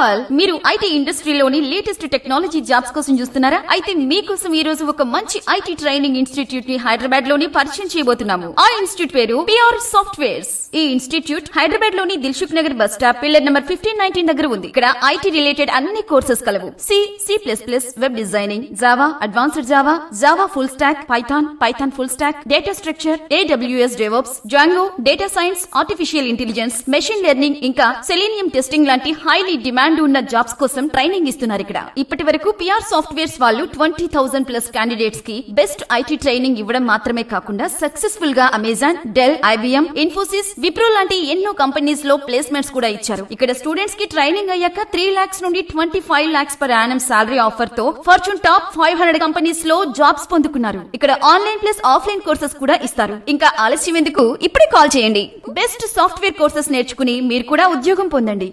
All మీరు IT ఇండస్ట్రీలోని latest technology jobs కోసం చూస్తున్నారా? అయితే మీకోసం ఈ రోజు ఒక మంచి ఐటీ ట్రైనింగ్ ఇన్స్టిట్యూట్ ని హైదరాబాద్ లోని పరిచయం చేయబోతున్నాము. ఆ ఇన్స్టిట్యూట్ పేరు పిఆర్ సాఫ్ట్వేర్స్. ఈ ఇన్స్టిట్యూట్ హైదరాబాద్ లోని Dilsukh Nagar bus stop pillar number 1519 దగ్గర ఉంది. ఇక్కడ ఐటీ రిలేటెడ్ అన్ని కోర్సెస్ కలవు. C++, web designing, Java, advanced Java, Java full stock, Python full stock, data structure, AWS DevOps, Django, data science, artificial intelligence, machine learning ఇంకా selenium testing లాంటి highly demand ఉన్న jobs కోసం training ఇస్తున్నారు. ఇక్కడ ఇప్పటి వరకు పిఆర్ సాఫ్ట్వేర్స్ వాళ్ళు 20,000+ candidates కి బెస్ట్ ఐటీ ట్రైనింగ్ ఇవ్వడం మాత్రమే కాకుండా సక్సెస్ఫుల్ గా Amazon, Dell, IBM, Infosys, Wipro లాంటి ఎన్నో కంపెనీస్ లో ప్లేస్మెంట్స్ కూడా ఇచ్చారు. ఇక్కడ స్టూడెంట్స్ కి ట్రైనింగ్ అయ్యాక 3 lakhs నుండి 25 lakhs per annum salary offer తో ఫార్చ్యూన్ టాప్ 500 కంపెనీస్ లో జాబ్స్ పొందుకున్నారు. ఇక్కడ ఆన్లైన్ ప్లస్ ఆఫ్లైన్ కోర్సెస్ కూడా ఇస్తారు. ఇంకా ఆలస్యం ఎందుకు, ఇప్పుడే కాల్ చేయండి. బెస్ట్ సాఫ్ట్వేర్ కోర్సెస్ నేర్చుకుని మీరు కూడా ఉద్యోగం పొందండి.